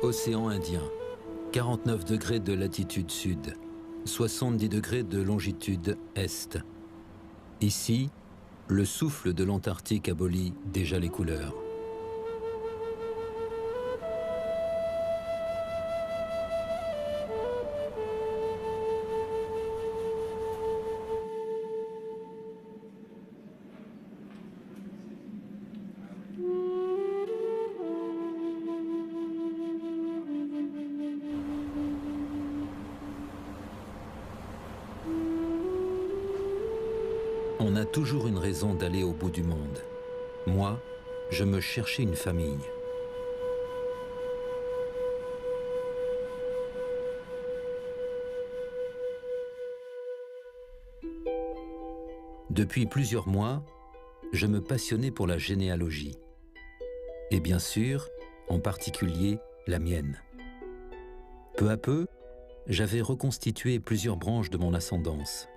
Océan Indien, 49 degrés de latitude sud, 70 degrés de longitude est. Ici, le souffle de l'Antarctique abolit déjà les couleurs. On a toujours une raison d'aller au bout du monde. Moi, je me cherchais une famille. Depuis plusieurs mois, je me passionnais pour la généalogie. Et bien sûr, en particulier, la mienne. Peu à peu, j'avais reconstitué plusieurs branches de mon ascendance.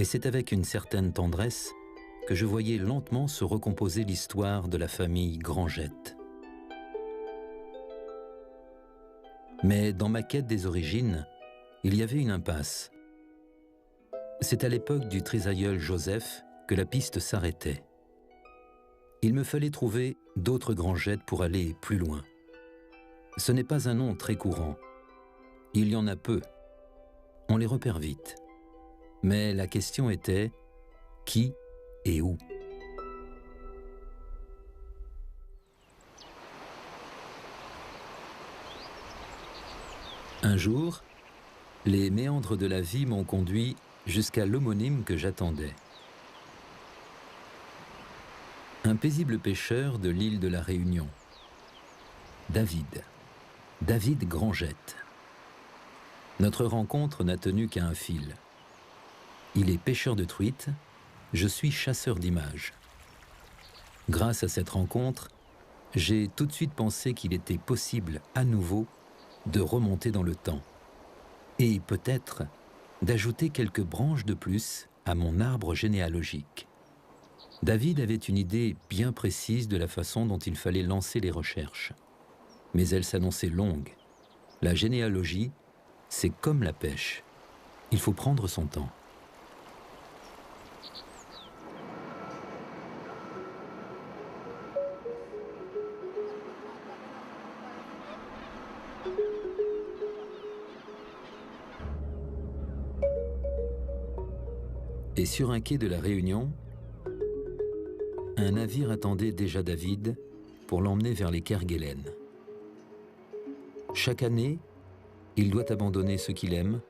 Et c'est avec une certaine tendresse que je voyais lentement se recomposer l'histoire de la famille Grangette. Mais dans ma quête des origines, il y avait une impasse. C'est à l'époque du trisaïeul Joseph que la piste s'arrêtait. Il me fallait trouver d'autres Grangettes pour aller plus loin. Ce n'est pas un nom très courant. Il y en a peu. On les repère vite. Mais la question était qui et où? Un jour, les méandres de la vie m'ont conduit jusqu'à l'homonyme que j'attendais. Un paisible pêcheur de l'île de la Réunion. David Grangette. Notre rencontre n'a tenu qu'à un fil. Il est pêcheur de truites, je suis chasseur d'images. Grâce à cette rencontre, j'ai tout de suite pensé qu'il était possible à nouveau de remonter dans le temps et peut-être d'ajouter quelques branches de plus à mon arbre généalogique. David avait une idée bien précise de la façon dont il fallait lancer les recherches. Mais elle s'annonçait longue. La généalogie, c'est comme la pêche. Il faut prendre son temps. Et sur un quai de la Réunion, un navire attendait déjà David pour l'emmener vers les Kerguelen. Chaque année, il doit abandonner ce qu'il aime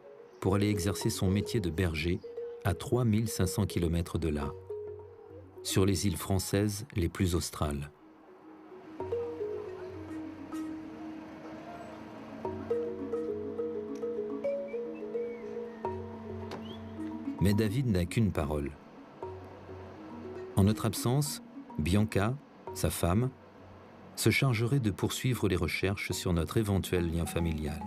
pour aller exercer son métier de berger à 3500 km de là, sur les îles françaises les plus australes. Mais David n'a qu'une parole. En notre absence, Bianca, sa femme, se chargerait de poursuivre les recherches sur notre éventuel lien familial.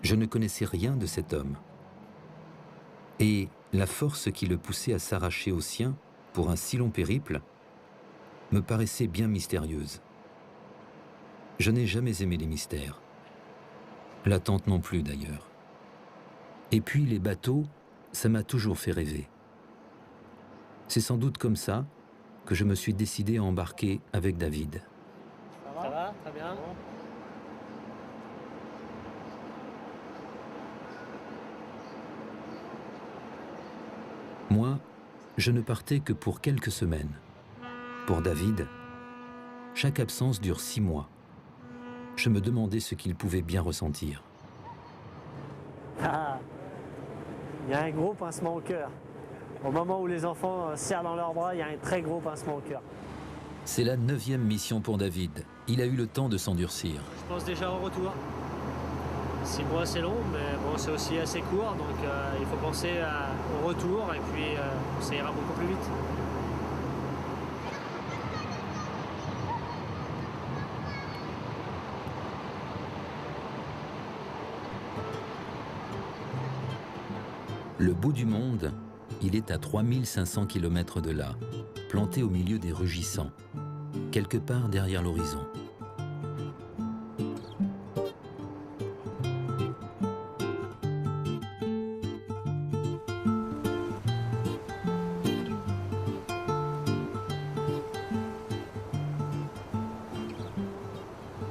Je ne connaissais rien de cet homme. Et la force qui le poussait à s'arracher au sien pour un si long périple me paraissait bien mystérieuse. Je n'ai jamais aimé les mystères. L'attente non plus d'ailleurs. Et puis les bateaux, ça m'a toujours fait rêver. C'est sans doute comme ça que je me suis décidé à embarquer avec David. Ça va? Très bien. Moi, je ne partais que pour quelques semaines. Pour David, chaque absence dure 6 mois. Je me demandais ce qu'il pouvait bien ressentir. Ah, il y a un gros pincement au cœur. Au moment où les enfants serrent dans leurs bras, il y a un très gros pincement au cœur. C'est la 9e mission pour David. Il a eu le temps de s'endurcir. Je pense déjà au retour. 6 mois c'est long, mais bon, c'est aussi assez court, donc il faut penser au retour et puis ça ira beaucoup plus vite. Le bout du monde, il est à 3500 km de là, planté au milieu des rugissants. quelque part derrière l'horizon.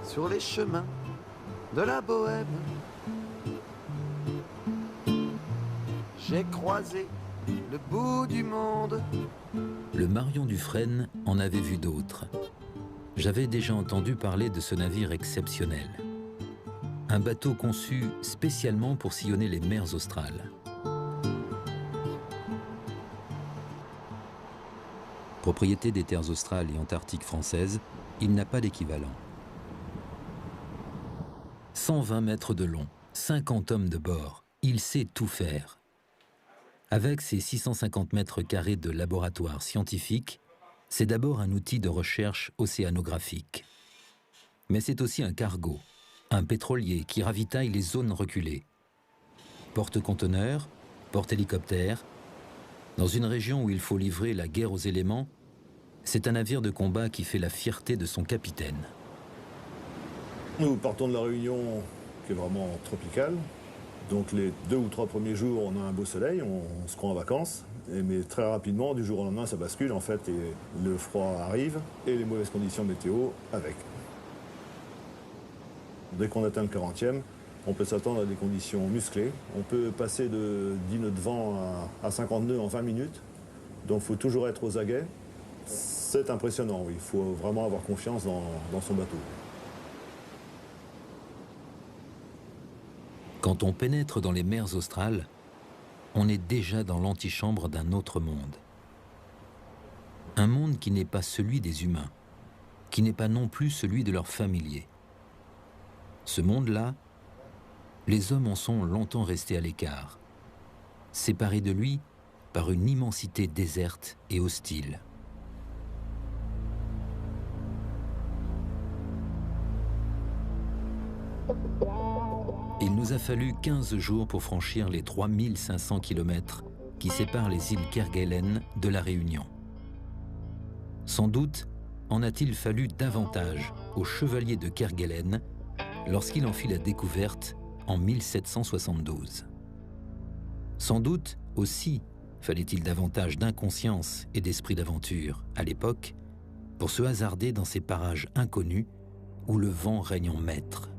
Sur les chemins de la Bohème, j'ai croisé le bout du monde. Le Marion Dufresne en avait vu d'autres. J'avais déjà entendu parler de ce navire exceptionnel. Un bateau conçu spécialement pour sillonner les mers australes. Propriété des terres australes et antarctiques françaises, il n'a pas d'équivalent. 120 mètres de long, 50 hommes de bord, il sait tout faire. Avec ses 650 mètres carrés de laboratoire scientifique, c'est d'abord un outil de recherche océanographique. Mais c'est aussi un cargo, un pétrolier qui ravitaille les zones reculées. Porte-conteneurs, porte-hélicoptères. Dans une région où il faut livrer la guerre aux éléments, c'est un navire de combat qui fait la fierté de son capitaine. Nous partons de la Réunion qui est vraiment tropicale. Donc les 2 ou 3 premiers jours, on a un beau soleil, on se croit en vacances. Mais très rapidement, du jour au lendemain, ça bascule en fait et le froid arrive et les mauvaises conditions météo avec. Dès qu'on atteint le 40e, on peut s'attendre à des conditions musclées. On peut passer de 10 nœuds de vent à 50 nœuds en 20 minutes. Donc il faut toujours être aux aguets. C'est impressionnant, oui. Il faut vraiment avoir confiance dans son bateau. Quand on pénètre dans les mers australes, on est déjà dans l'antichambre d'un autre monde. Un monde qui n'est pas celui des humains, qui n'est pas non plus celui de leurs familiers. Ce monde-là, les hommes en sont longtemps restés à l'écart, séparés de lui par une immensité déserte et hostile. Il nous a fallu 15 jours pour franchir les 3500 km qui séparent les îles Kerguelen de la Réunion. Sans doute en a-t-il fallu davantage au chevalier de Kerguelen lorsqu'il en fit la découverte en 1772. Sans doute aussi fallait-il davantage d'inconscience et d'esprit d'aventure à l'époque pour se hasarder dans ces parages inconnus où le vent règne en maître.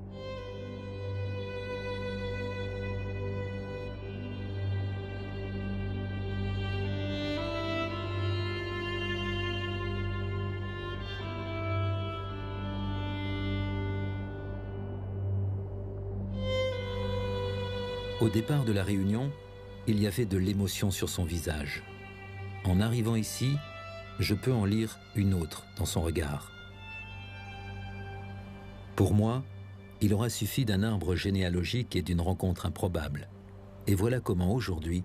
Au départ de la Réunion, il y avait de l'émotion sur son visage. En arrivant ici, je peux en lire une autre dans son regard. Pour moi, il aura suffi d'un arbre généalogique et d'une rencontre improbable. Et voilà comment aujourd'hui,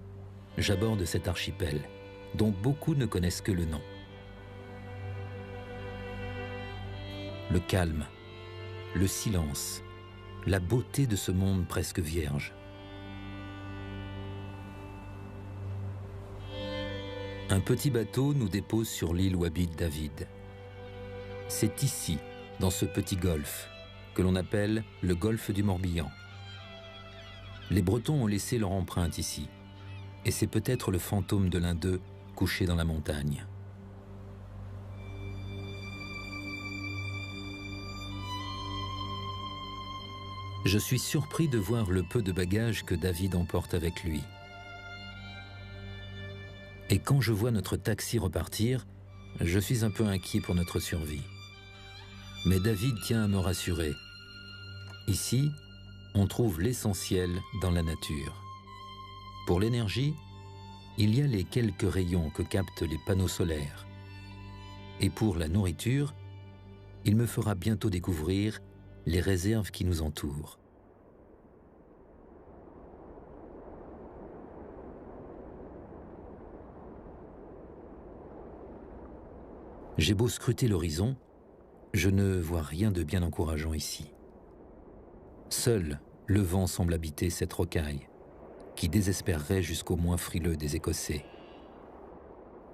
j'aborde cet archipel, dont beaucoup ne connaissent que le nom. Le calme, le silence, la beauté de ce monde presque vierge. Un petit bateau nous dépose sur l'île où habite David. C'est ici, dans ce petit golfe, que l'on appelle le golfe du Morbihan. Les Bretons ont laissé leur empreinte ici, et c'est peut-être le fantôme de l'un d'eux couché dans la montagne. Je suis surpris de voir le peu de bagages que David emporte avec lui. Et quand je vois notre taxi repartir, je suis un peu inquiet pour notre survie. Mais David tient à me rassurer. Ici, on trouve l'essentiel dans la nature. Pour l'énergie, il y a les quelques rayons que captent les panneaux solaires. Et pour la nourriture, il me fera bientôt découvrir les réserves qui nous entourent. J'ai beau scruter l'horizon, je ne vois rien de bien encourageant ici. Seul le vent semble habiter cette rocaille, qui désespérerait jusqu'au moins frileux des Écossais.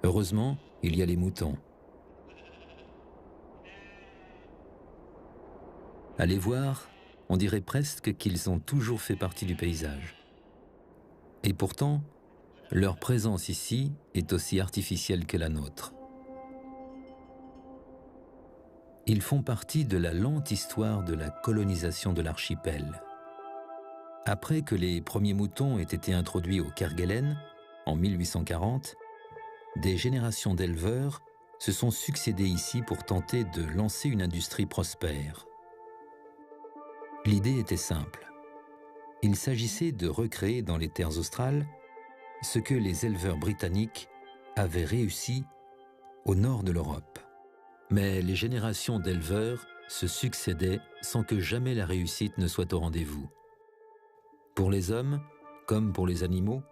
Heureusement, il y a les moutons. À les voir, on dirait presque qu'ils ont toujours fait partie du paysage. Et pourtant, leur présence ici est aussi artificielle que la nôtre. Ils font partie de la lente histoire de la colonisation de l'archipel. Après que les premiers moutons aient été introduits au Kerguelen, en 1840, des générations d'éleveurs se sont succédées ici pour tenter de lancer une industrie prospère. L'idée était simple. Il s'agissait de recréer dans les terres australes ce que les éleveurs britanniques avaient réussi au nord de l'Europe. Mais les générations d'éleveurs se succédaient sans que jamais la réussite ne soit au rendez-vous. Pour les hommes, comme pour les animaux,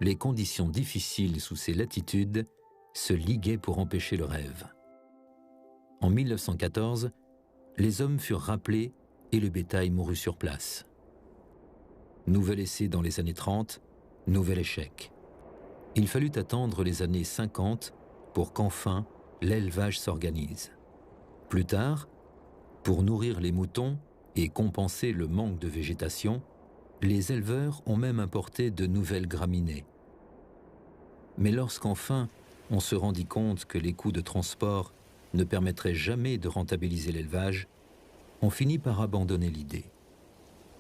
les conditions difficiles sous ces latitudes se liguaient pour empêcher le rêve. En 1914, les hommes furent rappelés et le bétail mourut sur place. Nouvel essai dans les années 30, nouvel échec. Il fallut attendre les années 50 pour qu'enfin l'élevage s'organise. Plus tard, pour nourrir les moutons et compenser le manque de végétation, les éleveurs ont même importé de nouvelles graminées. Mais lorsqu'enfin on se rendit compte que les coûts de transport ne permettraient jamais de rentabiliser l'élevage, on finit par abandonner l'idée.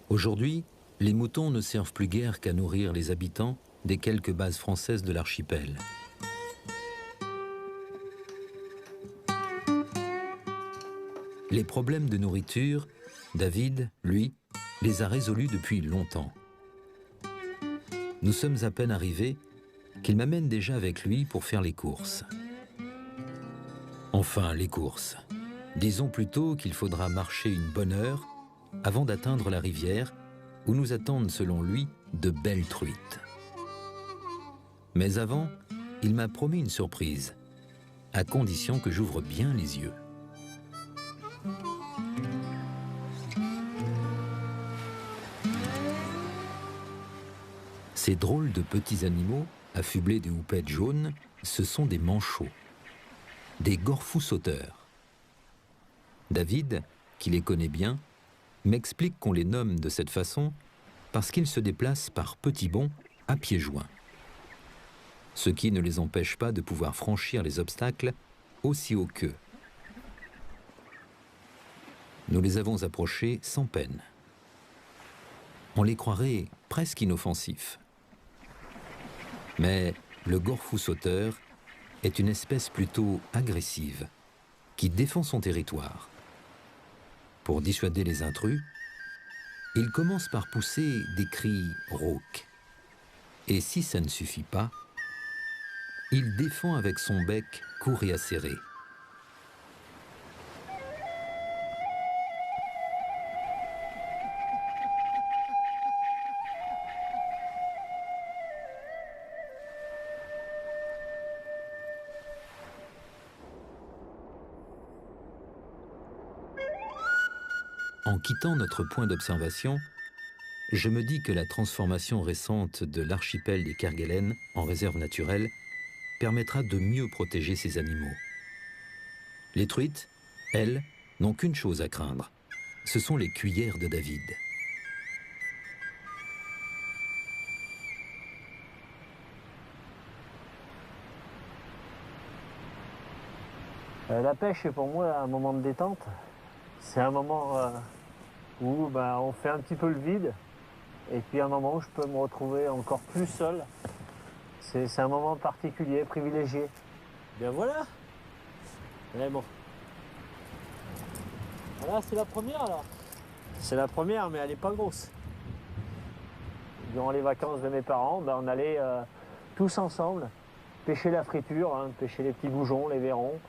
Aujourd'hui, les moutons ne servent plus guère qu'à nourrir les habitants des quelques bases françaises de l'archipel. Les problèmes de nourriture, David, lui, les a résolus depuis longtemps. Nous sommes à peine arrivés qu'il m'amène déjà avec lui pour faire les courses. Enfin, les courses. Disons plutôt qu'il faudra marcher une bonne heure avant d'atteindre la rivière où nous attendent, selon lui, de belles truites. Mais avant, il m'a promis une surprise, à condition que j'ouvre bien les yeux. Ces drôles de petits animaux, affublés de houppettes jaunes, ce sont des manchots, des gorfous sauteurs. David, qui les connaît bien, m'explique qu'on les nomme de cette façon parce qu'ils se déplacent par petits bonds à pieds joints. Ce qui ne les empêche pas de pouvoir franchir les obstacles aussi haut qu'eux. Nous les avons approchés sans peine. On les croirait presque inoffensifs. Mais le gorfou sauteur est une espèce plutôt agressive qui défend son territoire. Pour dissuader les intrus, il commence par pousser des cris rauques. Et si ça ne suffit pas, il défend avec son bec court et acéré. En quittant notre point d'observation, je me dis que la transformation récente de l'archipel des Kerguelen en réserve naturelle permettra de mieux protéger ces animaux. Les truites, elles, n'ont qu'une chose à craindre. Ce sont les cuillères de David. La pêche est pour moi un moment de détente. C'est un moment où on fait un petit peu le vide et puis un moment où je peux me retrouver encore plus seul. C'est un moment particulier, privilégié. Bien voilà. Mais bon. Voilà, c'est la première alors. C'est la première, mais elle n'est pas grosse. Durant les vacances de mes parents, on allait tous ensemble pêcher la friture, pêcher les petits boujons, les vairons.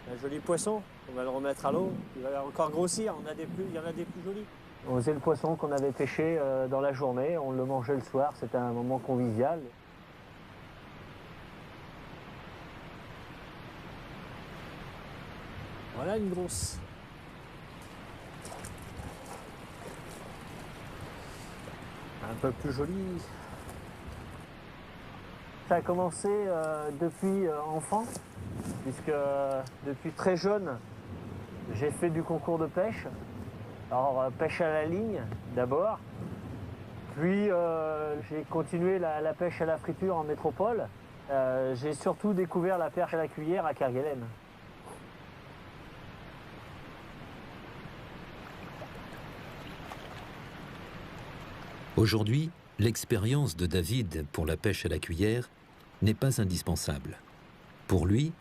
Un joli poisson, on va le remettre à l'eau, il va encore grossir, il y en a des plus jolis. On faisait le poisson qu'on avait pêché dans la journée, on le mangeait le soir, c'était un moment convivial. Voilà une grosse. Un peu plus jolie. Ça a commencé depuis enfant, puisque depuis très jeune, j'ai fait du concours de pêche. Alors, pêche à la ligne, d'abord. Puis, j'ai continué la pêche à la friture en métropole. J'ai surtout découvert la perche à la cuillère à Kerguelen. Aujourd'hui, l'expérience de David pour la pêche à la cuillère n'est pas indispensable. Pour lui,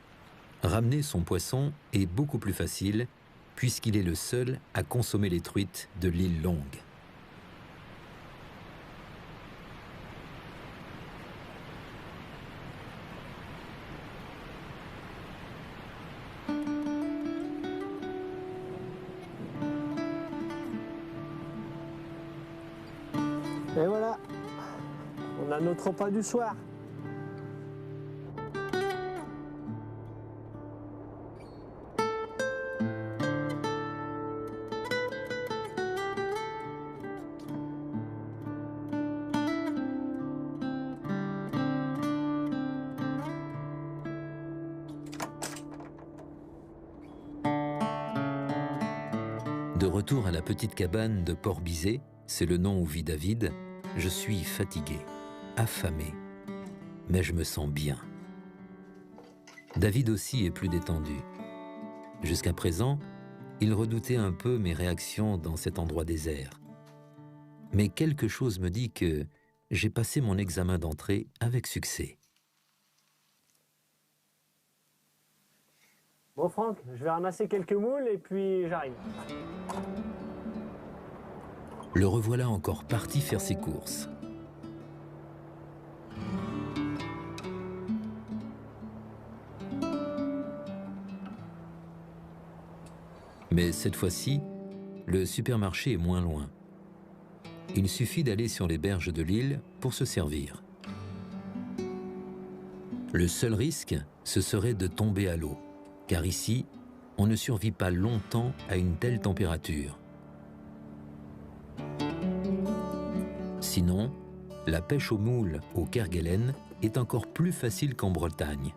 ramener son poisson est beaucoup plus facile puisqu'il est le seul à consommer les truites de l'île Longue. Et voilà, on a notre repas du soir. De retour à la petite cabane de Port-Bizet, c'est le nom où vit David, je suis fatigué, affamé, mais je me sens bien. David aussi est plus détendu. Jusqu'à présent, il redoutait un peu mes réactions dans cet endroit désert. Mais quelque chose me dit que j'ai passé mon examen d'entrée avec succès. Bon Franck, je vais ramasser quelques moules et puis j'arrive. Le revoilà encore parti faire ses courses. Mais cette fois-ci, le supermarché est moins loin. Il suffit d'aller sur les berges de l'île pour se servir. Le seul risque, ce serait de tomber à l'eau, car ici, on ne survit pas longtemps à une telle température. Sinon, la pêche aux moules au Kerguelen est encore plus facile qu'en Bretagne.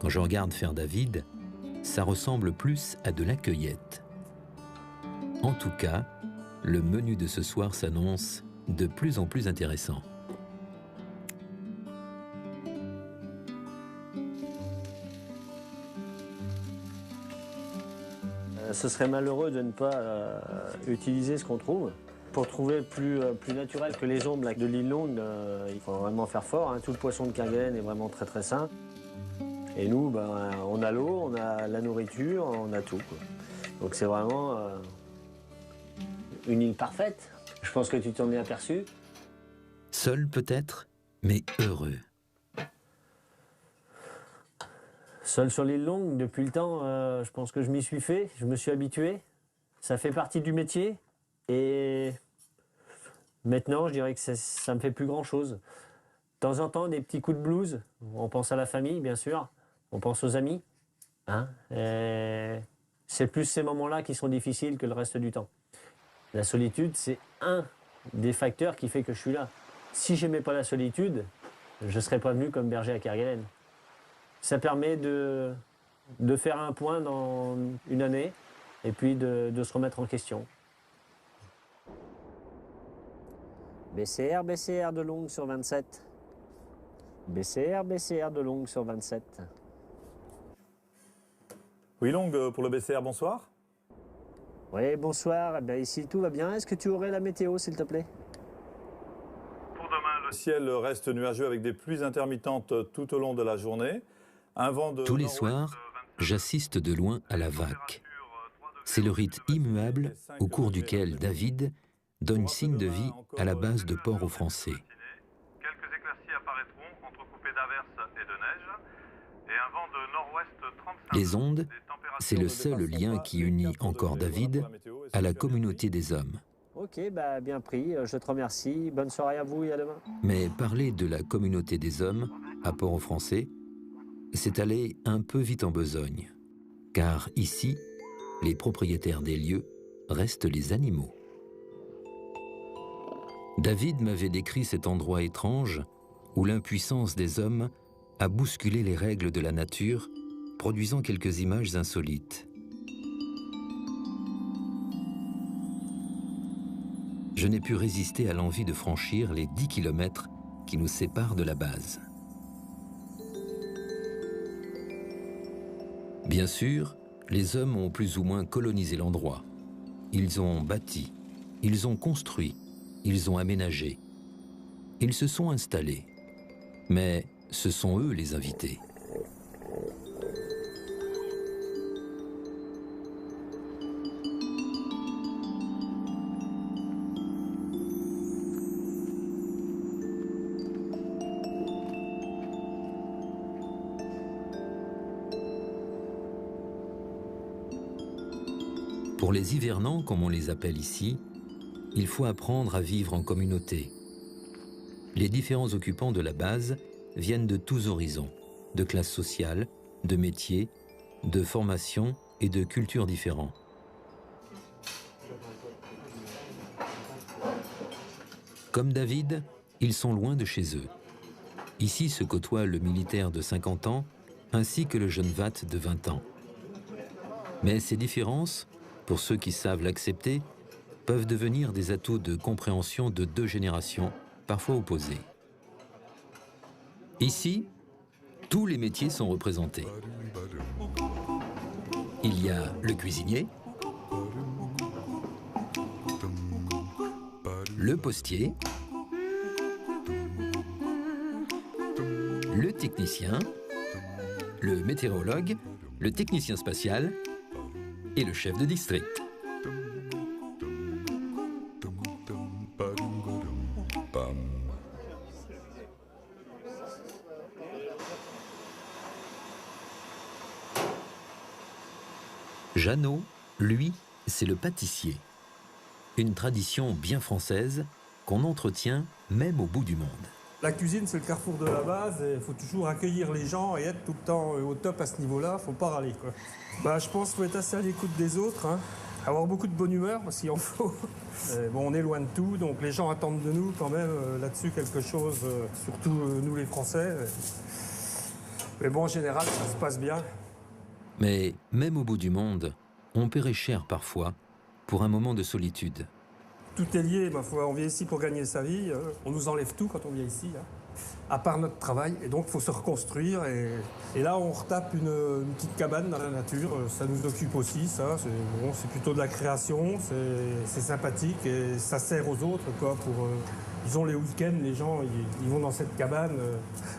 Quand je regarde faire David, ça ressemble plus à de la cueillette. En tout cas, le menu de ce soir s'annonce de plus en plus intéressant. Ce serait malheureux de ne pas utiliser ce qu'on trouve. Pour trouver plus naturel que les ombres de l'île Longue, il faut vraiment faire fort. Hein. Tout le poisson de Kerguelen est vraiment très très sain. Et nous, on a l'eau, on a la nourriture, on a tout, quoi. Donc c'est vraiment une île parfaite. Je pense que tu t'en es aperçu. Seul peut-être, mais heureux. Seul sur l'île Longue, depuis le temps, je pense que je m'y suis fait, je me suis habitué. Ça fait partie du métier. Et maintenant, je dirais que ça me fait plus grand-chose. De temps en temps, des petits coups de blues. On pense à la famille, bien sûr. On pense aux amis. Hein, c'est plus ces moments-là qui sont difficiles que le reste du temps. La solitude, c'est un des facteurs qui fait que je suis là. Si j'aimais pas la solitude, je ne serais pas venu comme berger à Kerguelen. Ça permet de faire un point dans une année et puis de se remettre en question. BCR de Longue sur 27. BCR de Longue sur 27. Oui, Longue, pour le BCR, bonsoir. Oui, bonsoir. Eh bien, ici, tout va bien. Est-ce que tu aurais la météo, s'il te plaît? Pour demain, le ciel reste nuageux avec des pluies intermittentes tout au long de la journée. Un vent de Tous les soirs, j'assiste de loin à la vaque. C'est le rite immuable au cours duquel David donne signe de vie à la base de Port-au-Français. Quelques éclaircies apparaîtront entrecoupées d'averses et de neige. Et un vent de nord-ouest 35. Les ondes, c'est le seul lien qui unit encore David à la communauté des hommes. Ok, bien pris. Je te remercie. Bonne soirée à vous et à demain. Mais parler de la communauté des hommes à Port-au-Français, c'est aller un peu vite en besogne. Car ici, les propriétaires des lieux restent les animaux. David m'avait décrit cet endroit étrange où l'impuissance des hommes a bousculé les règles de la nature, produisant quelques images insolites. je n'ai pu résister à l'envie de franchir les 10 kilomètres qui nous séparent de la base. Bien sûr, les hommes ont plus ou moins colonisé l'endroit. Ils ont bâti, ils ont construit, ils ont aménagé. Ils se sont installés. Mais ce sont eux les invités. Pour les hivernants, comme on les appelle ici, il faut apprendre à vivre en communauté. Les différents occupants de la base viennent de tous horizons, de classes sociales, de métiers, de formations et de cultures différents. Comme David, ils sont loin de chez eux. Ici se côtoient le militaire de 50 ans ainsi que le jeune VAT de 20 ans. Mais ces différences, pour ceux qui savent l'accepter, peuvent devenir des atouts de compréhension de deux générations, parfois opposées. Ici, tous les métiers sont représentés. Il y a le cuisinier, le postier, le technicien, le météorologue, le technicien spatial et le chef de district. Jeannot, lui, c'est le pâtissier. Une tradition bien française qu'on entretient même au bout du monde. La cuisine, c'est le carrefour de la base et il faut toujours accueillir les gens et être tout le temps au top à ce niveau-là, faut pas râler, quoi. Je pense qu'il faut être assez à l'écoute des autres, hein. Avoir beaucoup de bonne humeur, parce qu'il en faut. Bon, on est loin de tout, donc les gens attendent de nous quand même là-dessus quelque chose, surtout nous les Français. Mais bon, en général, ça se passe bien. Mais même au bout du monde, on paierait cher parfois pour un moment de solitude. Tout est lié, ma foi. On vient ici pour gagner sa vie. On nous enlève tout quand on vient ici, hein, à part notre travail. Et donc, il faut se reconstruire. Et là, on retape une petite cabane dans la nature. Ça nous occupe aussi, ça. C'est plutôt de la création. C'est sympathique et ça sert aux autres, quoi. Disons, les week-ends, les gens, ils vont dans cette cabane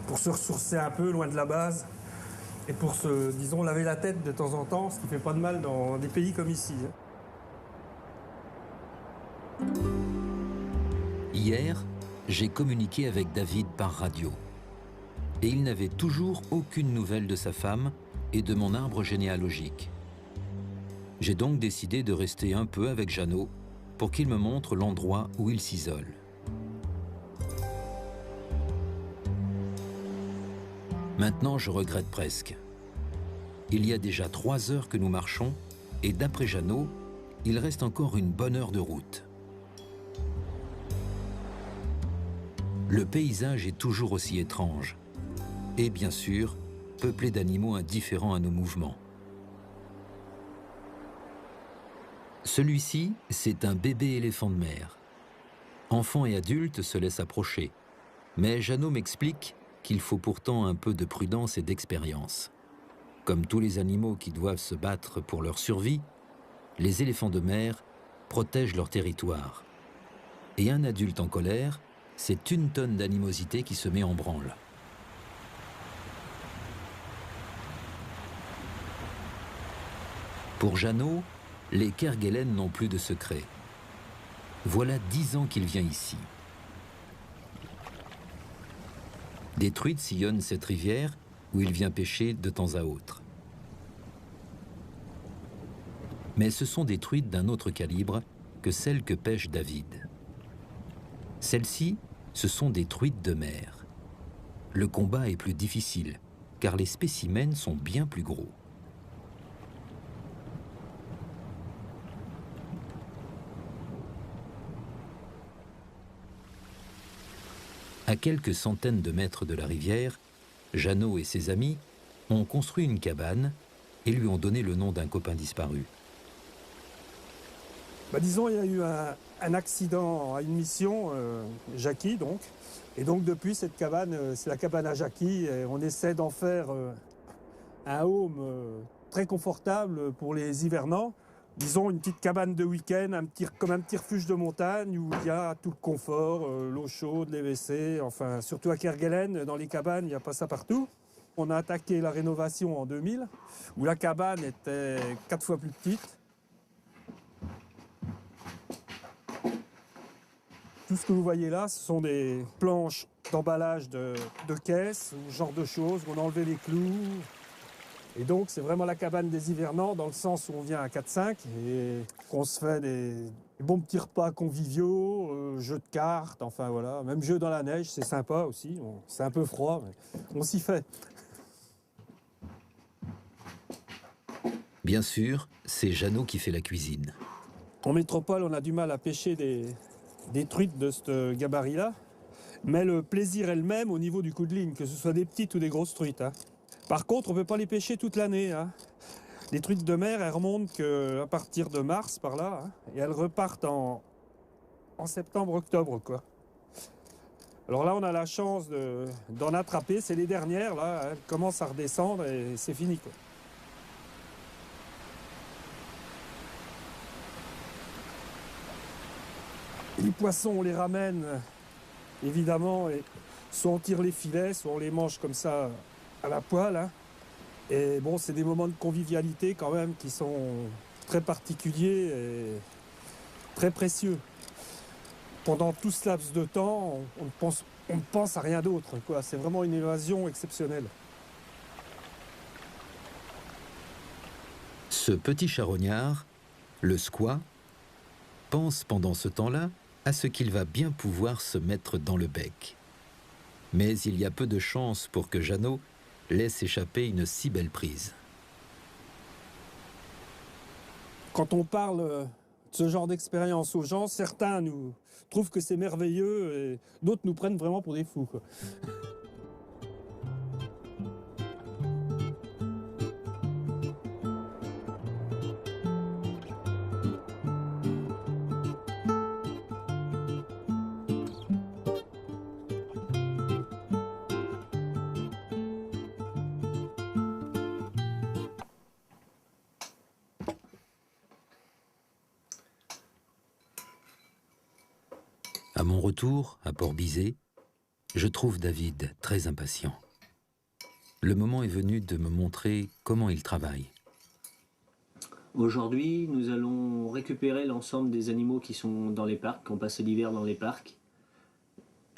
pour se ressourcer un peu, loin de la base. Et pour disons, laver la tête de temps en temps, ce qui ne fait pas de mal dans des pays comme ici, hein. Hier, j'ai communiqué avec David par radio. Et il n'avait toujours aucune nouvelle de sa femme et de mon arbre généalogique. J'ai donc décidé de rester un peu avec Jeannot pour qu'il me montre l'endroit où il s'isole. Maintenant, je regrette presque. Il y a déjà 3 heures que nous marchons et d'après Jeannot, il reste encore une bonne heure de route. Le paysage est toujours aussi étrange et bien sûr, peuplé d'animaux indifférents à nos mouvements. Celui-ci, c'est un bébé éléphant de mer. Enfants et adultes se laissent approcher, mais Jeannot m'explique qu'il faut pourtant un peu de prudence et d'expérience. Comme tous les animaux qui doivent se battre pour leur survie, les éléphants de mer protègent leur territoire. Et un adulte en colère, c'est une tonne d'animosité qui se met en branle. Pour Jeannot, les Kerguelen n'ont plus de secret. Voilà 10 ans qu'il vient ici. Des truites sillonnent cette rivière où il vient pêcher de temps à autre. Mais ce sont des truites d'un autre calibre que celles que pêche David. Celles-ci, ce sont des truites de mer. Le combat est plus difficile, car les spécimens sont bien plus gros. À quelques centaines de mètres de la rivière, Jeannot et ses amis ont construit une cabane et lui ont donné le nom d'un copain disparu. Disons, il y a eu un accident à une mission, Jackie donc. Et donc depuis, cette cabane, c'est la cabane à Jackie. Et on essaie d'en faire un home très confortable pour les hivernants. Disons une petite cabane de week-end, comme un petit refuge de montagne où il y a tout le confort, l'eau chaude, les WC, enfin surtout à Kerguelen, dans les cabanes, il n'y a pas ça partout. On a attaqué la rénovation en 2000, où la cabane était 4 fois plus petite. Tout ce que vous voyez là, ce sont des planches d'emballage de caisses, ou ce genre de choses, où on a enlevé les clous. Et donc, c'est vraiment la cabane des hivernants, dans le sens où on vient à 4-5 et qu'on se fait des bons petits repas conviviaux, jeux de cartes, enfin voilà. Même jeux dans la neige, c'est sympa aussi. C'est un peu froid, mais on s'y fait. Bien sûr, c'est Jeannot qui fait la cuisine. En métropole, on a du mal à pêcher des truites de ce gabarit-là. Mais le plaisir est le même au niveau du coup de ligne, que ce soit des petites ou des grosses truites. Par contre, on ne peut pas les pêcher toute l'année. Les truites de mer, elles remontent qu'à partir de mars, par là, et elles repartent en septembre-octobre, quoi. Alors là, on a la chance d'en attraper. C'est les dernières, là. Elles commencent à redescendre et c'est fini, quoi. Les poissons, on les ramène, évidemment, et soit on tire les filets, soit on les mange comme ça à la poêle. Et bon, c'est des moments de convivialité quand même qui sont très particuliers et très précieux. Pendant tout ce laps de temps, on ne pense à rien d'autre, quoi. C'est vraiment une évasion exceptionnelle. Ce petit charognard, le squat, pense pendant ce temps-là à ce qu'il va bien pouvoir se mettre dans le bec. Mais il y a peu de chances pour que Jeannot laisse échapper une si belle prise. Quand on parle de ce genre d'expérience aux gens, certains nous trouvent que c'est merveilleux et d'autres nous prennent vraiment pour des fous, quoi. À mon retour, à Port-Bizet, je trouve David très impatient. Le moment est venu de me montrer comment il travaille. Aujourd'hui, nous allons récupérer l'ensemble des animaux qui sont dans les parcs, qui ont passé l'hiver dans les parcs.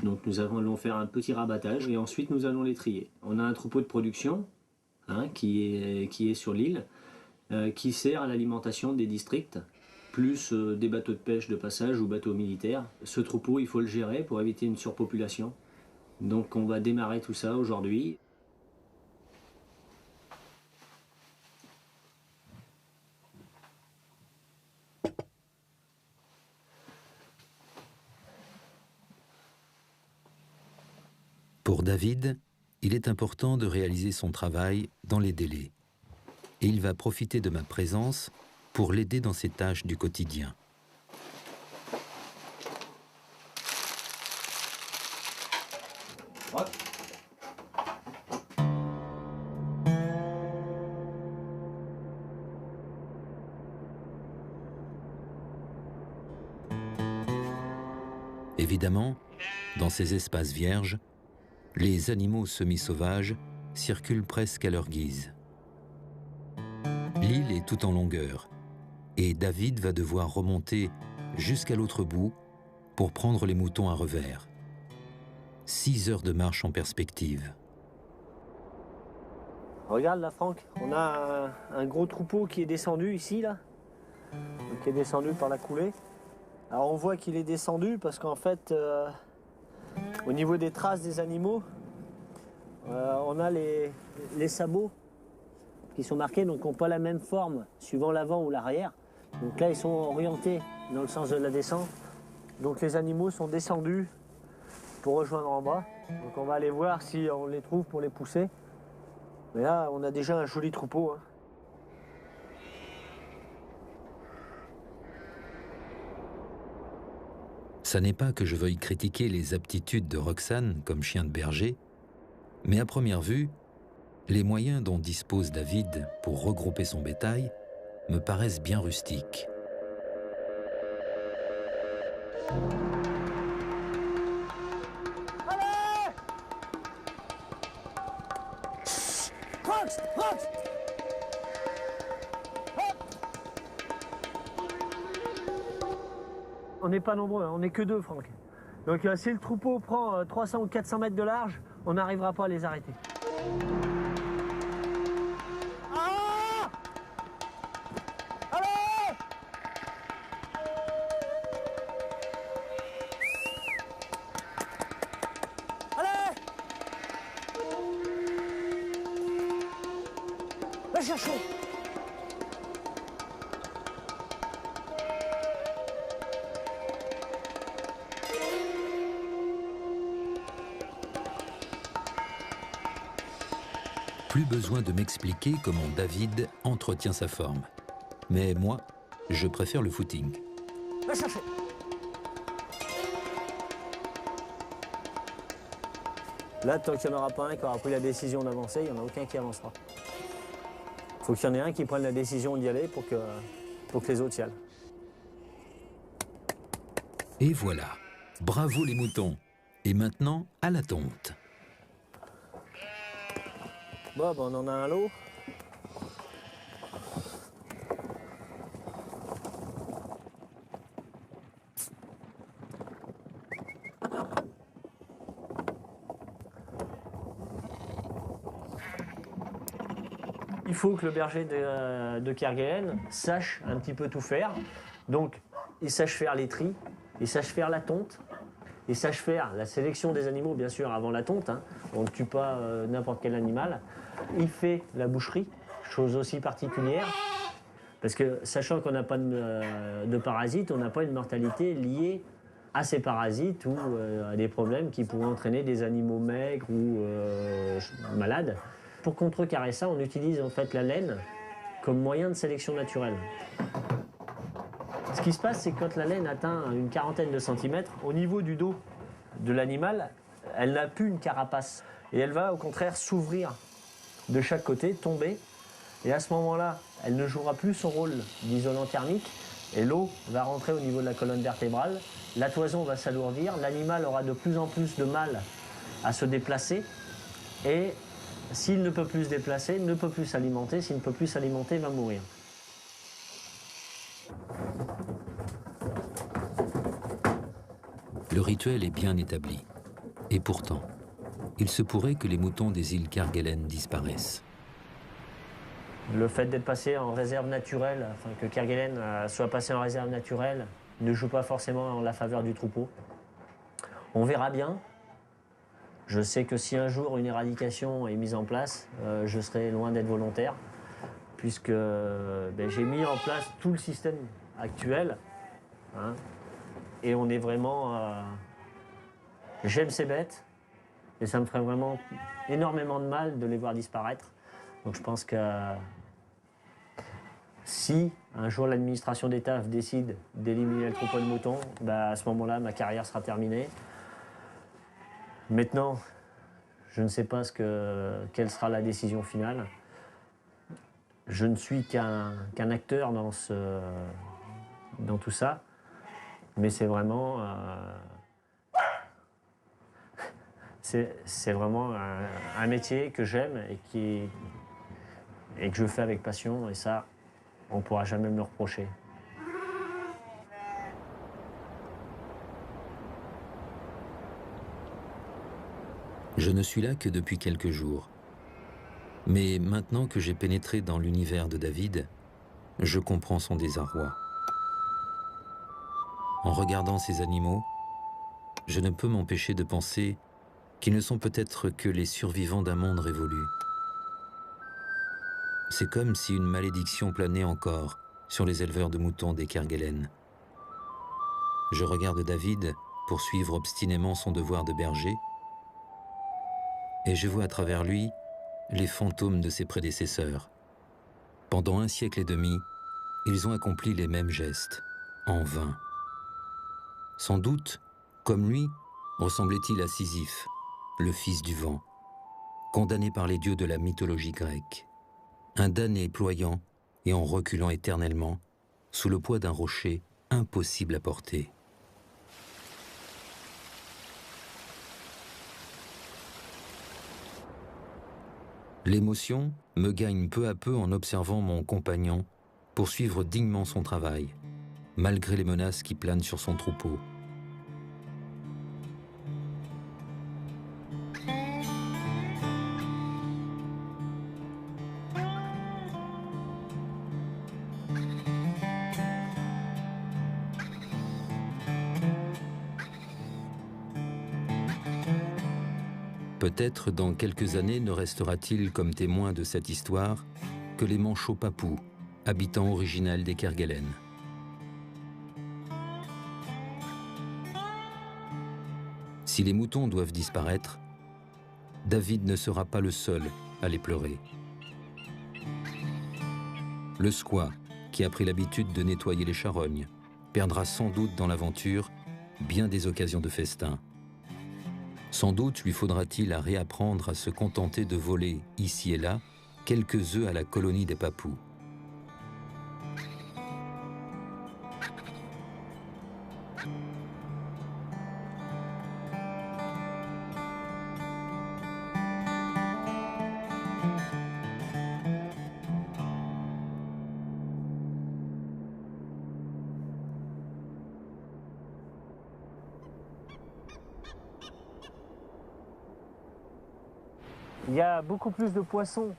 Donc nous allons faire un petit rabattage et ensuite nous allons les trier. On a un troupeau de production qui est sur l'île, qui sert à l'alimentation des districts, plus des bateaux de pêche de passage ou bateaux militaires. Ce troupeau, il faut le gérer pour éviter une surpopulation. Donc on va démarrer tout ça aujourd'hui. Pour David, il est important de réaliser son travail dans les délais. Et il va profiter de ma présence pour l'aider dans ses tâches du quotidien. Évidemment, dans ces espaces vierges, les animaux semi-sauvages circulent presque à leur guise. L'île est tout en longueur et David va devoir remonter jusqu'à l'autre bout pour prendre les moutons à revers. 6 heures de marche en perspective. Regarde là, Franck, on a un gros troupeau qui est descendu ici, là, qui est descendu par la coulée. Alors on voit qu'il est descendu parce qu'en fait, au niveau des traces des animaux, on a les sabots qui sont marqués, donc qui n'ont pas la même forme suivant l'avant ou l'arrière. Donc là, ils sont orientés dans le sens de la descente. Donc les animaux sont descendus pour rejoindre en bas. Donc on va aller voir si on les trouve pour les pousser. Mais là, on a déjà un joli troupeau. Ça n'est pas que je veuille critiquer les aptitudes de Roxane comme chien de berger, mais à première vue, les moyens dont dispose David pour regrouper son bétail me paraissent bien rustiques. Allez! Rox! Rox! On n'est pas nombreux, hein, on n'est que deux, Franck. Donc si le troupeau prend 300 ou 400 mètres de large, on n'arrivera pas à les arrêter. Ah! Allez! Allez! Va chercher! Plus besoin de m'expliquer comment David entretient sa forme. Mais moi, je préfère le footing. Va chercher! Là, tant qu'il n'y en aura pas un qui aura pris la décision d'avancer, il n'y en a aucun qui avancera. Il faut qu'il y en ait un qui prenne la décision d'y aller pour que les autres y aillent. Et voilà, bravo les moutons. Et maintenant, à la tonte. Bon, ben, on en a un lot. Il faut que le berger de Kerguelen sache un petit peu tout faire. Donc, il sache faire les tris, il sache faire la tonte, il sache faire la sélection des animaux, bien sûr, avant la tonte. Hein. On ne tue pas n'importe quel animal. Il fait la boucherie, chose aussi particulière, parce que sachant qu'on n'a pas de parasites, on n'a pas une mortalité liée à ces parasites ou à des problèmes qui pourraient entraîner des animaux maigres ou malades. Pour contrecarrer ça, on utilise en fait la laine comme moyen de sélection naturelle. Ce qui se passe, c'est que quand la laine atteint une quarantaine de centimètres, au niveau du dos de l'animal, elle n'a plus une carapace. Et elle va au contraire s'ouvrir de chaque côté, tomber. Et à ce moment-là, elle ne jouera plus son rôle d'isolant thermique. Et l'eau va rentrer au niveau de la colonne vertébrale. La toison va s'alourdir. L'animal aura de plus en plus de mal à se déplacer. Et s'il ne peut plus se déplacer, ne peut plus s'alimenter. S'il ne peut plus s'alimenter, il va mourir. Le rituel est bien établi. Et pourtant, il se pourrait que les moutons des îles Kerguelen disparaissent. Le fait d'être passé en réserve naturelle, enfin que Kerguelen soit passé en réserve naturelle, ne joue pas forcément en la faveur du troupeau. On verra bien. Je sais que si un jour une éradication est mise en place, je serai loin d'être volontaire, puisque j'ai mis en place tout le système actuel. Hein, et on est vraiment... J'aime ces bêtes, et ça me ferait vraiment énormément de mal de les voir disparaître. Donc je pense que si un jour l'administration d'État décide d'éliminer le troupeau de moutons, à ce moment-là, ma carrière sera terminée. Maintenant, je ne sais pas quelle sera la décision finale. Je ne suis qu'un acteur dans tout ça, mais c'est vraiment... C'est vraiment un métier que j'aime et que je fais avec passion, et ça, on ne pourra jamais me le reprocher. Je ne suis là que depuis quelques jours. Mais maintenant que j'ai pénétré dans l'univers de David, je comprends son désarroi. En regardant ces animaux, je ne peux m'empêcher de penser qu'ils ne sont peut-être que les survivants d'un monde révolu. C'est comme si une malédiction planait encore sur les éleveurs de moutons des Kerguelen. Je regarde David poursuivre obstinément son devoir de berger, et je vois à travers lui les fantômes de ses prédécesseurs. Pendant 1 siècle et demi, ils ont accompli les mêmes gestes, en vain. Sans doute, comme lui, ressemblait-il à Sisyphe, le fils du vent, condamné par les dieux de la mythologie grecque, un damné ployant et en reculant éternellement sous le poids d'un rocher impossible à porter. L'émotion me gagne peu à peu en observant mon compagnon poursuivre dignement son travail, malgré les menaces qui planent sur son troupeau. Peut-être dans quelques années ne restera-t-il comme témoin de cette histoire que les manchots papous, habitants originels des Kerguelen. Si les moutons doivent disparaître, David ne sera pas le seul à les pleurer. Le squat, qui a pris l'habitude de nettoyer les charognes, perdra sans doute dans l'aventure bien des occasions de festin. Sans doute lui faudra-t-il à réapprendre à se contenter de voler, ici et là, quelques œufs à la colonie des Papous. Il y a beaucoup plus de poissons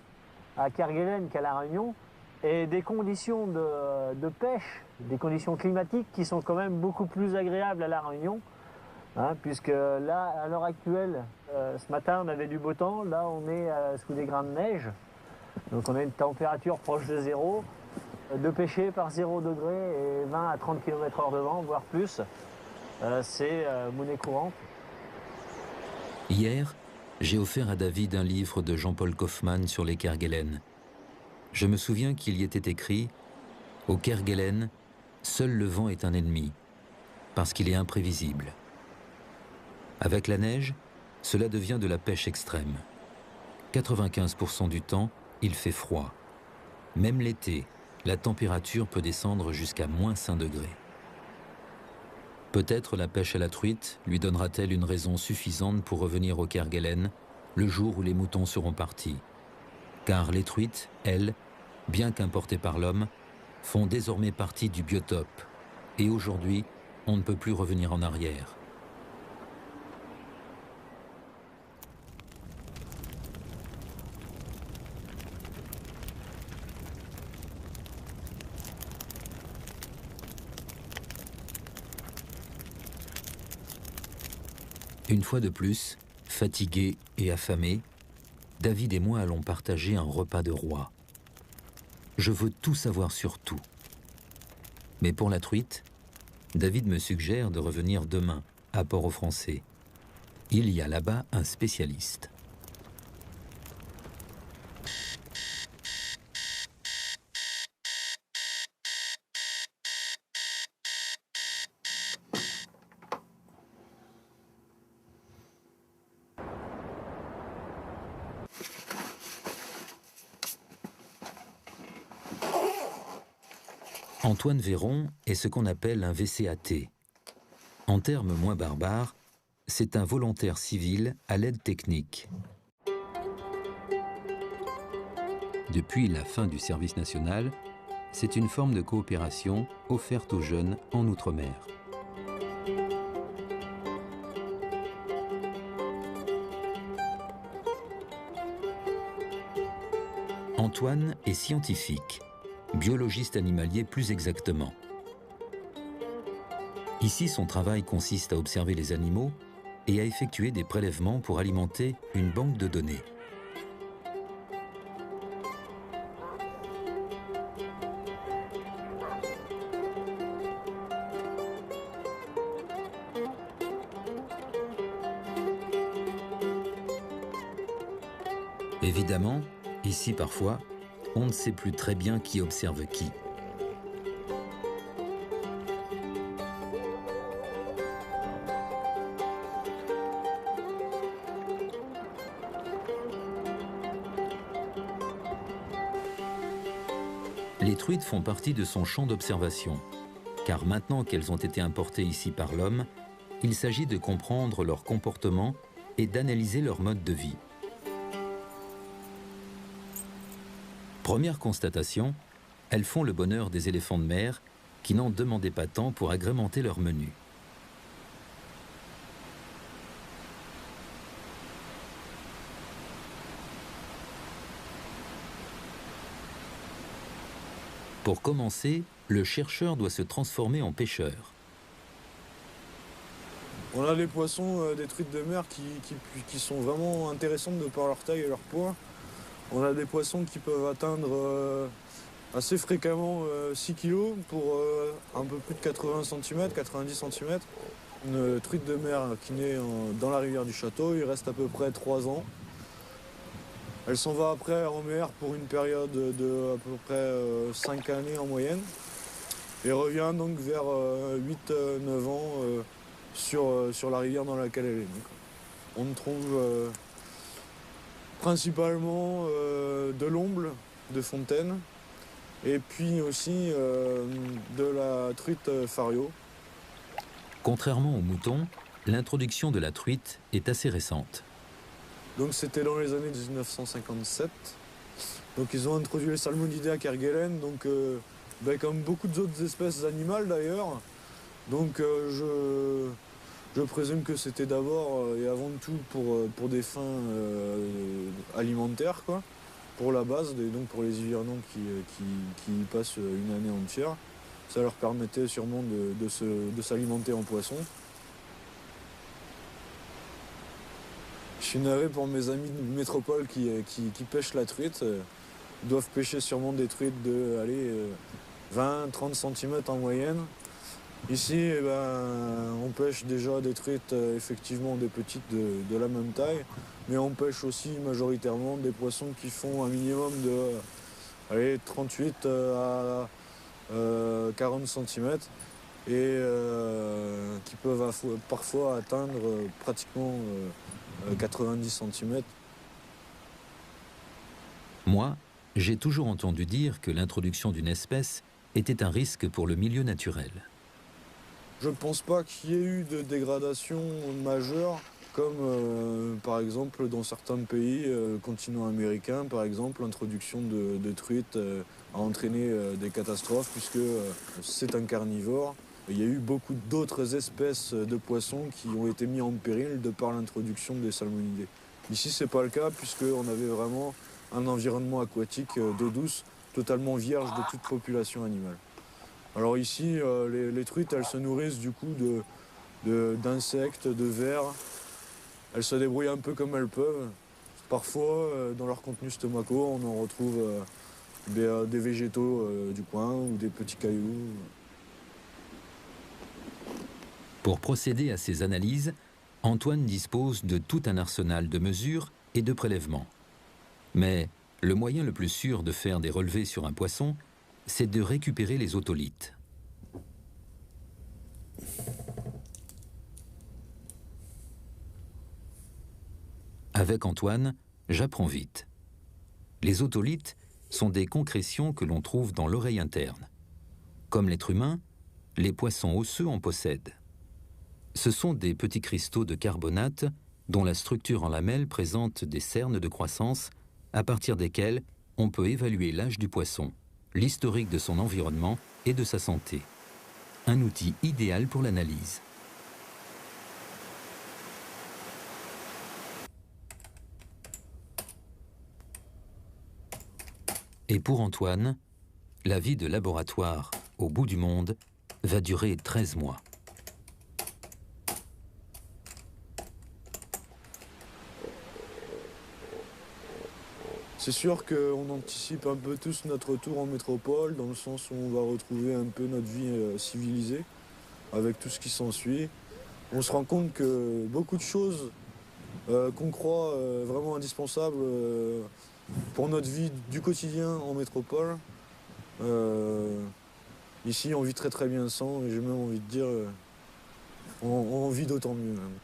à Kerguelen qu'à La Réunion et des conditions de pêche, des conditions climatiques qui sont quand même beaucoup plus agréables à La Réunion. Hein, puisque là, à l'heure actuelle, ce matin on avait du beau temps, là on est sous des grains de neige. Donc on a une température proche de zéro, de pêcher par 0 degré et 20 à 30 km/h de vent, voire plus. C'est monnaie courante. Hier, j'ai offert à David un livre de Jean-Paul Kaufmann sur les Kerguelen. Je me souviens qu'il y était écrit « Au Kerguelen, seul le vent est un ennemi, parce qu'il est imprévisible. Avec la neige, cela devient de la pêche extrême. 95% du temps, il fait froid. Même l'été, la température peut descendre jusqu'à -5 degrés. Peut-être la pêche à la truite lui donnera-t-elle une raison suffisante pour revenir au Kerguelen le jour où les moutons seront partis. Car les truites, elles, bien qu'importées par l'homme, font désormais partie du biotope. Et aujourd'hui, on ne peut plus revenir en arrière. Une fois de plus, fatigué et affamé, David et moi allons partager un repas de roi. Je veux tout savoir sur tout. Mais pour la truite, David me suggère de revenir demain à Port-au-Français. Il y a là-bas un spécialiste. Antoine Véron est ce qu'on appelle un VCAT. En termes moins barbares, c'est un volontaire civil à l'aide technique. Depuis la fin du service national, c'est une forme de coopération offerte aux jeunes en Outre-mer. Antoine est scientifique, biologiste animalier plus exactement. Ici, son travail consiste à observer les animaux et à effectuer des prélèvements pour alimenter une banque de données. Évidemment, ici parfois, on ne sait plus très bien qui observe qui. Les truites font partie de son champ d'observation, car maintenant qu'elles ont été importées ici par l'homme, il s'agit de comprendre leur comportement et d'analyser leur mode de vie. Première constatation, elles font le bonheur des éléphants de mer qui n'en demandaient pas tant pour agrémenter leur menu. Pour commencer, le chercheur doit se transformer en pêcheur. On a des poissons, des truites de mer qui sont vraiment intéressantes de par leur taille et leur poids. On a des poissons qui peuvent atteindre assez fréquemment 6 kg pour un peu plus de 80 cm, 90 cm. Une truite de mer qui naît dans la rivière du Château, il reste à peu près 3 ans. Elle s'en va après en mer pour une période de à peu près 5 années en moyenne. Et revient donc vers 8-9 ans sur la rivière dans laquelle elle est. Donc, on trouve principalement de l'omble, de fontaine, et puis aussi de la truite fario. Contrairement aux moutons, l'introduction de la truite est assez récente. Donc c'était dans les années 1957. Donc ils ont introduit les salmonidés à Kerguelen, donc comme beaucoup d'autres espèces animales d'ailleurs. Donc je présume que c'était d'abord et avant tout pour des fins alimentaires, quoi, pour la base, et donc pour les hivernants qui y passent une année entière. Ça leur permettait sûrement de s'alimenter en poisson. Je suis navré pour mes amis de métropole qui pêchent la truite. Ils doivent pêcher sûrement des truites de 20-30 cm en moyenne. Ici, on pêche déjà des truites, effectivement des petites de la même taille, mais on pêche aussi majoritairement des poissons qui font un minimum de 38 à 40 cm et qui peuvent parfois atteindre pratiquement 90 cm. Moi, j'ai toujours entendu dire que l'introduction d'une espèce était un risque pour le milieu naturel. Je ne pense pas qu'il y ait eu de dégradation majeure, comme par exemple dans certains pays, continent américain, par exemple, l'introduction de truites a entraîné des catastrophes puisque c'est un carnivore. Il y a eu beaucoup d'autres espèces de poissons qui ont été mis en péril de par l'introduction des salmonidés. Ici, ce n'est pas le cas puisqu'on avait vraiment un environnement aquatique d'eau douce totalement vierge de toute population animale. Alors ici, les truites, elles se nourrissent du coup d'insectes, de vers. Elles se débrouillent un peu comme elles peuvent. Parfois, dans leurs contenus stomacaux, on en retrouve des végétaux du coin ou des petits cailloux. Pour procéder à ces analyses, Antoine dispose de tout un arsenal de mesures et de prélèvements. Mais le moyen le plus sûr de faire des relevés sur un poisson, c'est de récupérer les otolithes. Avec Antoine, j'apprends vite. Les otolithes sont des concrétions que l'on trouve dans l'oreille interne. Comme l'être humain, les poissons osseux en possèdent. Ce sont des petits cristaux de carbonate dont la structure en lamelles présente des cernes de croissance à partir desquelles on peut évaluer l'âge du poisson, l'historique de son environnement et de sa santé. Un outil idéal pour l'analyse. Et pour Antoine, la vie de laboratoire au bout du monde va durer 13 mois. C'est sûr qu'on anticipe un peu tous notre retour en métropole, dans le sens où on va retrouver un peu notre vie civilisée, avec tout ce qui s'ensuit. On se rend compte que beaucoup de choses qu'on croit vraiment indispensables pour notre vie du quotidien en métropole, ici on vit très très bien sans, et j'ai même envie de dire, on vit d'autant mieux même.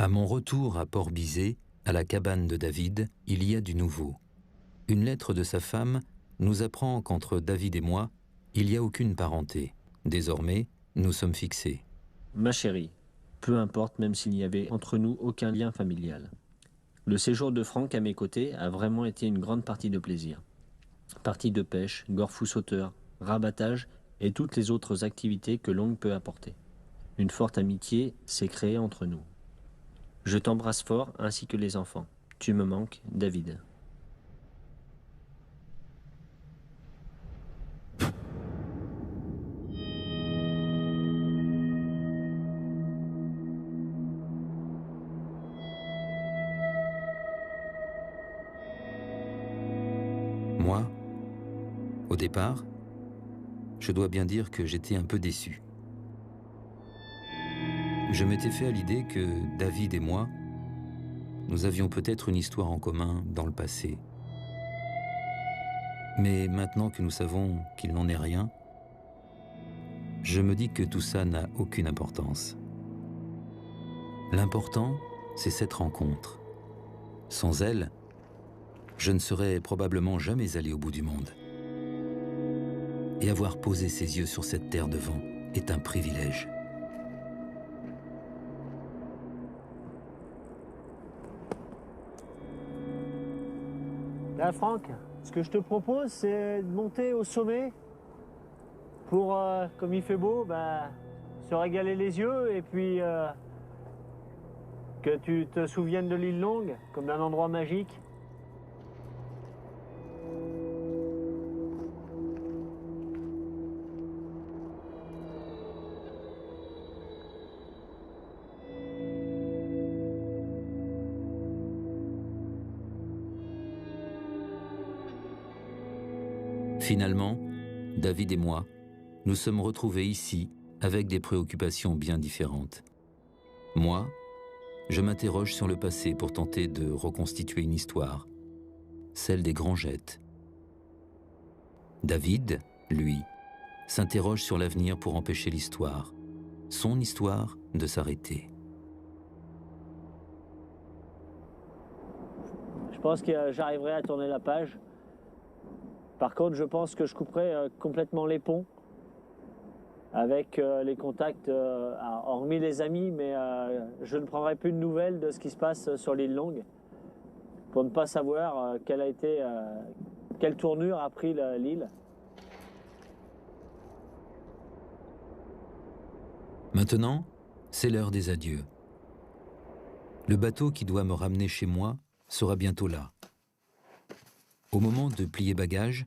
À mon retour à Port-Bizet, à la cabane de David, il y a du nouveau. Une lettre de sa femme nous apprend qu'entre David et moi, il n'y a aucune parenté. Désormais, nous sommes fixés. Ma chérie, peu importe même s'il n'y avait entre nous aucun lien familial. Le séjour de Franck à mes côtés a vraiment été une grande partie de plaisir. Partie de pêche, gorfou sauteur, rabattage et toutes les autres activités que l'ongle peut apporter. Une forte amitié s'est créée entre nous. Je t'embrasse fort ainsi que les enfants. Tu me manques, David. Moi, au départ, je dois bien dire que j'étais un peu déçu. Je m'étais fait à l'idée que David et moi, nous avions peut-être une histoire en commun dans le passé. Mais maintenant que nous savons qu'il n'en est rien, je me dis que tout ça n'a aucune importance. L'important, c'est cette rencontre. Sans elle, je ne serais probablement jamais allé au bout du monde. Et avoir posé ses yeux sur cette terre de vent est un privilège. Là, Franck, ce que je te propose, c'est de monter au sommet pour, comme il fait beau, se régaler les yeux et puis que tu te souviennes de l'île Longue comme d'un endroit magique. Finalement, David et moi, nous sommes retrouvés ici avec des préoccupations bien différentes. Moi, je m'interroge sur le passé pour tenter de reconstituer une histoire, celle des Grangettes. David, lui, s'interroge sur l'avenir pour empêcher l'histoire, son histoire, de s'arrêter. Je pense que j'arriverai à tourner la page. Par contre, je pense que je couperai complètement les ponts avec les contacts, hormis les amis, mais je ne prendrai plus de nouvelles de ce qui se passe sur l'île Longue pour ne pas savoir quelle tournure a pris l'île. Maintenant, c'est l'heure des adieux. Le bateau qui doit me ramener chez moi sera bientôt là. Au moment de plier bagages,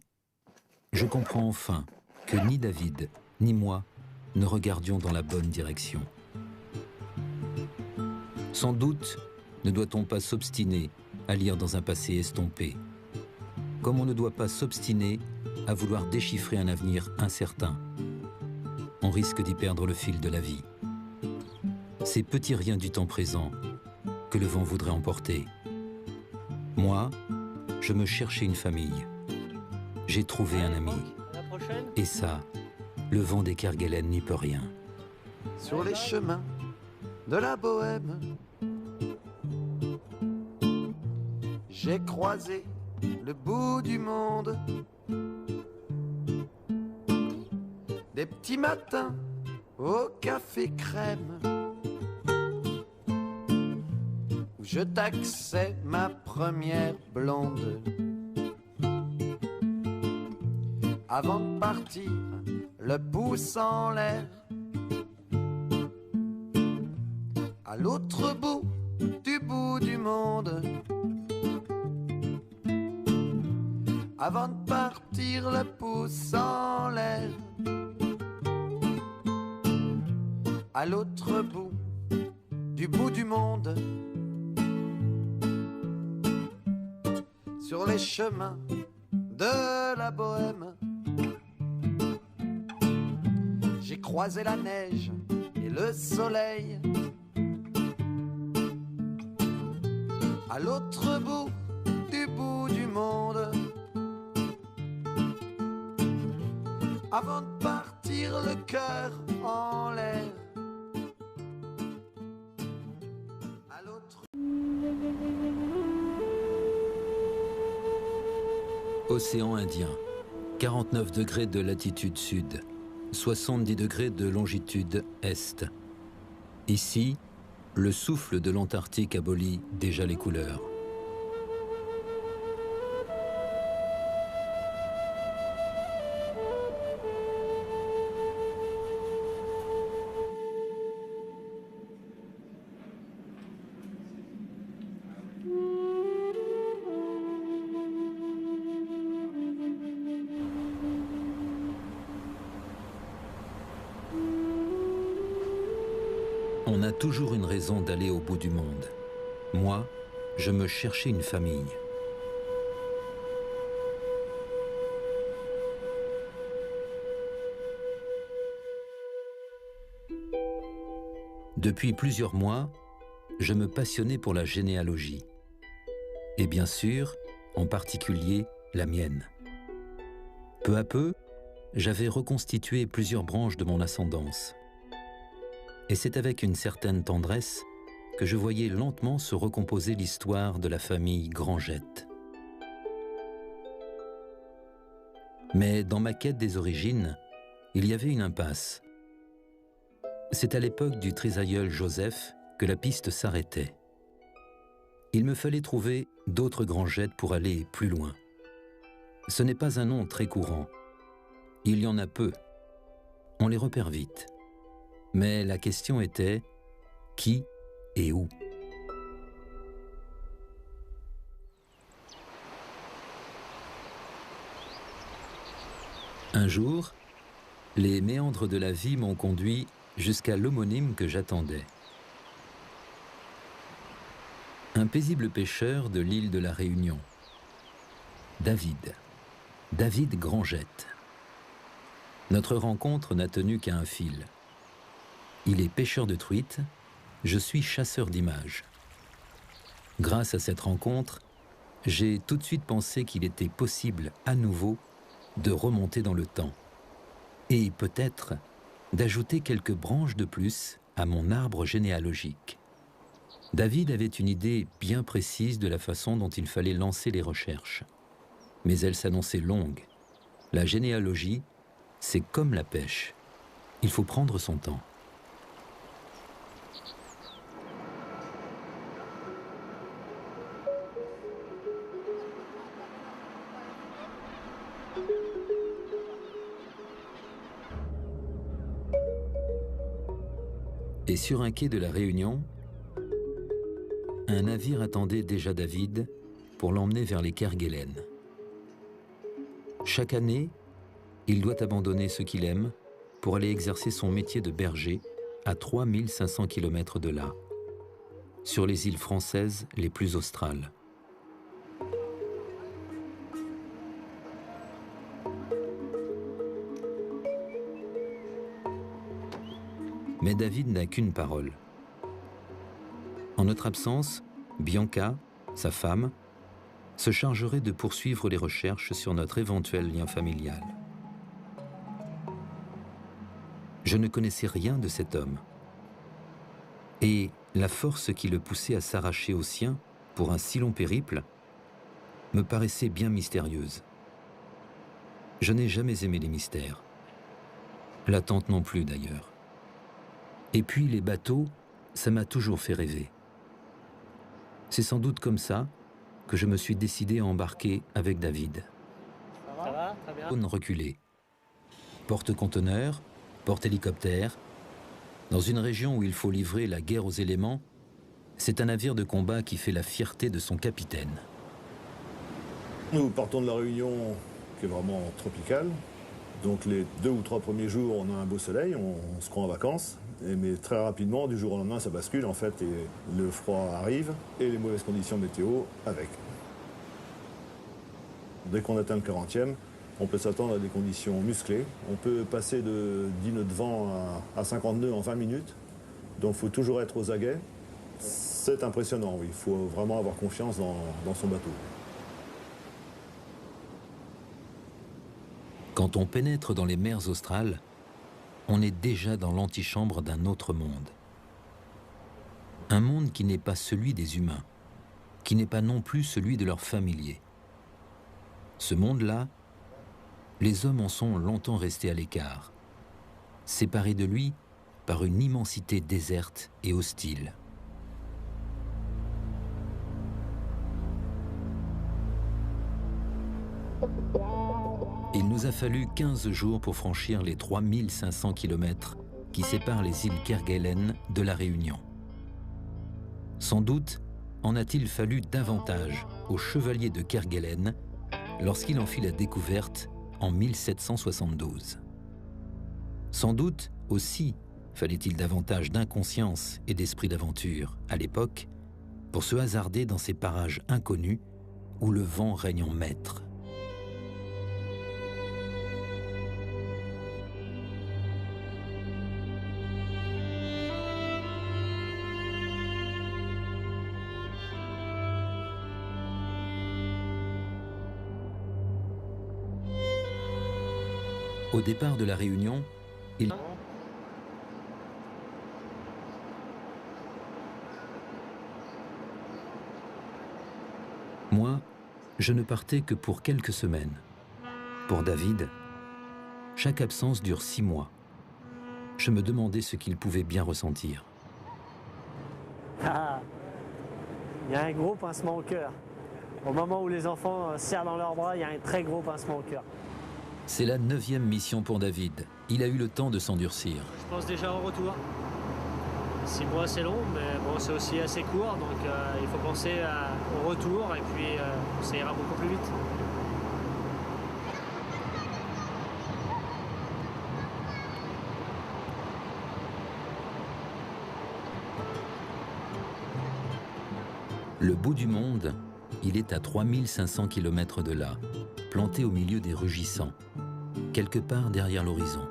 je comprends enfin que ni David, ni moi ne regardions dans la bonne direction. Sans doute ne doit-on pas s'obstiner à lire dans un passé estompé, comme on ne doit pas s'obstiner à vouloir déchiffrer un avenir incertain. On risque d'y perdre le fil de la vie. Ces petits riens du temps présent que le vent voudrait emporter. Moi, je me cherchais une famille. J'ai trouvé un ami. Et ça, le vent des Kerguelen n'y peut rien. Sur les chemins de la Bohème, j'ai croisé le bout du monde. Des petits matins au café crème, où je taxais ma première blonde. Avant de partir, le pouce en l'air, à l'autre bout du monde. Avant de partir, le pouce en l'air, à l'autre bout du monde. Sur les chemins de la Bohème, j'ai croisé la neige et le soleil. À l'autre bout du monde. Avant de partir, le cœur en l'air. Océan Indien, 49 degrés de latitude sud, 70 degrés de longitude est. Ici, le souffle de l'Antarctique abolit déjà les couleurs. On a toujours une raison d'aller au bout du monde. Moi, je me cherchais une famille. Depuis plusieurs mois, je me passionnais pour la généalogie. Et bien sûr, en particulier, la mienne. Peu à peu, j'avais reconstitué plusieurs branches de mon ascendance. Et c'est avec une certaine tendresse que je voyais lentement se recomposer l'histoire de la famille Grangette. Mais dans ma quête des origines, il y avait une impasse. C'est à l'époque du trisaïeul Joseph que la piste s'arrêtait. Il me fallait trouver d'autres Grangettes pour aller plus loin. Ce n'est pas un nom très courant. Il y en a peu. On les repère vite. Mais la question était qui et où? Un jour, les méandres de la vie m'ont conduit jusqu'à l'homonyme que j'attendais. Un paisible pêcheur de l'île de la Réunion. David Grangette. Notre rencontre n'a tenu qu'à un fil. Il est pêcheur de truites, je suis chasseur d'images. Grâce à cette rencontre, j'ai tout de suite pensé qu'il était possible à nouveau de remonter dans le temps et peut-être d'ajouter quelques branches de plus à mon arbre généalogique. David avait une idée bien précise de la façon dont il fallait lancer les recherches. Mais elle s'annonçait longue. La généalogie, c'est comme la pêche. Il faut prendre son temps. Et sur un quai de la Réunion, un navire attendait déjà David pour l'emmener vers les Kerguelen. Chaque année, il doit abandonner ce qu'il aime pour aller exercer son métier de berger à 3500 km de là, sur les îles françaises les plus australes. Mais David n'a qu'une parole. En notre absence, Bianca, sa femme, se chargerait de poursuivre les recherches sur notre éventuel lien familial. Je ne connaissais rien de cet homme. Et la force qui le poussait à s'arracher au sien pour un si long périple me paraissait bien mystérieuse. Je n'ai jamais aimé les mystères. L'attente non plus d'ailleurs. Et puis les bateaux, ça m'a toujours fait rêver. C'est sans doute comme ça que je me suis décidé à embarquer avec David. Ça va? Très bien. Zone reculée. Porte-conteneurs, porte-hélicoptère. Dans une région où il faut livrer la guerre aux éléments, c'est un navire de combat qui fait la fierté de son capitaine. Nous partons de la Réunion qui est vraiment tropicale. Donc les 2 ou 3 premiers jours, on a un beau soleil, on se croit en vacances. Mais très rapidement, du jour au lendemain, ça bascule en fait et le froid arrive et les mauvaises conditions météo avec. Dès qu'on atteint le 40e, on peut s'attendre à des conditions musclées. On peut passer de 10 nœuds de vent à 50 nœuds en 20 minutes. Donc il faut toujours être aux aguets. C'est impressionnant, oui. Il faut vraiment avoir confiance dans son bateau. Quand on pénètre dans les mers australes, on est déjà dans l'antichambre d'un autre monde. Un monde qui n'est pas celui des humains, qui n'est pas non plus celui de leurs familiers. Ce monde-là, les hommes en sont longtemps restés à l'écart, séparés de lui par une immensité déserte et hostile. Il nous a fallu 15 jours pour franchir les 3500 km qui séparent les îles Kerguelen de la Réunion. Sans doute en a-t-il fallu davantage au chevalier de Kerguelen lorsqu'il en fit la découverte en 1772. Sans doute aussi fallait-il davantage d'inconscience et d'esprit d'aventure à l'époque pour se hasarder dans ces parages inconnus où le vent règne en maître. Au départ de la Réunion, Moi, je ne partais que pour quelques semaines. Pour David, chaque absence dure 6 mois. Je me demandais ce qu'il pouvait bien ressentir. Ah, il y a un gros pincement au cœur. Au moment où les enfants serrent dans leurs bras, il y a un très gros pincement au cœur. C'est la 9e mission pour David. Il a eu le temps de s'endurcir. Je pense déjà au retour. 6 mois c'est long, mais bon, c'est aussi assez court, donc il faut penser au retour et puis ça ira beaucoup plus vite. Le bout du monde, il est à 3500 km de là, planté au milieu des rugissants, quelque part derrière l'horizon.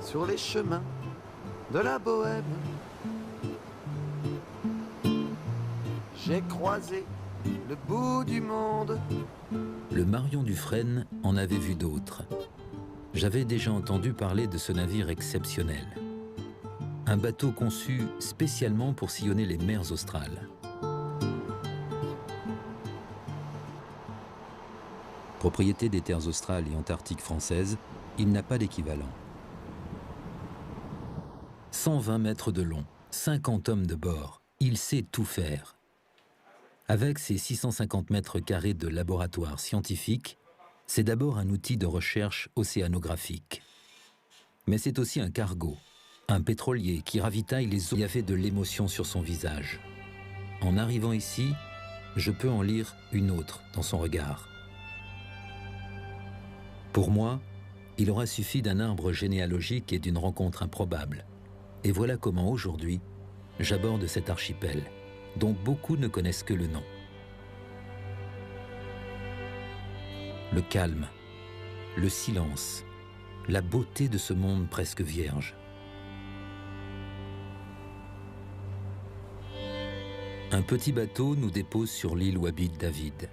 Sur les chemins de la Bohème, j'ai croisé le bout du monde. Le Marion Dufresne en avait vu d'autres. J'avais déjà entendu parler de ce navire exceptionnel. Un bateau conçu spécialement pour sillonner les mers australes. Propriété des terres australes et antarctiques françaises, il n'a pas d'équivalent. 120 mètres de long, 50 hommes de bord, il sait tout faire. Avec ses 650 mètres carrés de laboratoire scientifique, c'est d'abord un outil de recherche océanographique. Mais c'est aussi un cargo, un pétrolier qui ravitaille les eaux. Il y avait de l'émotion sur son visage. En arrivant ici, je peux en lire une autre dans son regard. Pour moi, il aura suffi d'un arbre généalogique et d'une rencontre improbable. Et voilà comment aujourd'hui, j'aborde cet archipel, dont beaucoup ne connaissent que le nom. Le calme, le silence, la beauté de ce monde presque vierge. Un petit bateau nous dépose sur l'île où habite David.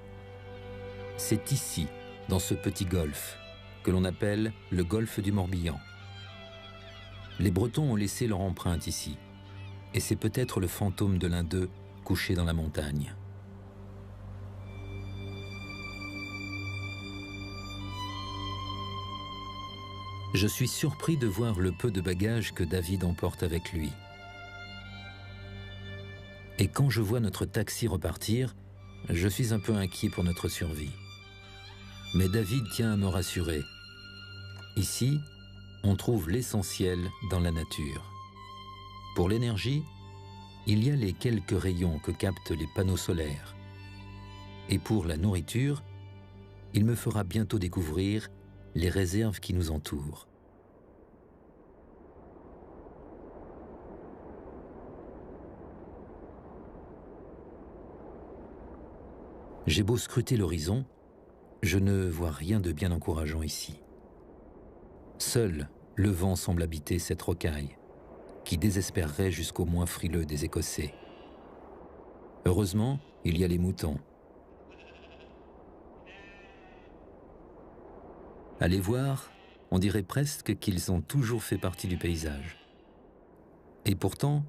C'est ici, dans ce petit golfe, que l'on appelle le golfe du Morbihan. Les Bretons ont laissé leur empreinte ici, et c'est peut-être le fantôme de l'un d'eux couché dans la montagne. Je suis surpris de voir le peu de bagages que David emporte avec lui. Et quand je vois notre taxi repartir, je suis un peu inquiet pour notre survie. Mais David tient à me rassurer. Ici, on trouve l'essentiel dans la nature. Pour l'énergie, il y a les quelques rayons que captent les panneaux solaires. Et pour la nourriture, il me fera bientôt découvrir les réserves qui nous entourent. J'ai beau scruter l'horizon, je ne vois rien de bien encourageant ici. Seul le vent semble habiter cette rocaille, qui désespérerait jusqu'au moins frileux des Écossais. Heureusement, il y a les moutons. À les voir, on dirait presque qu'ils ont toujours fait partie du paysage. Et pourtant,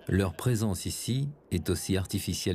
leur présence ici est aussi artificielle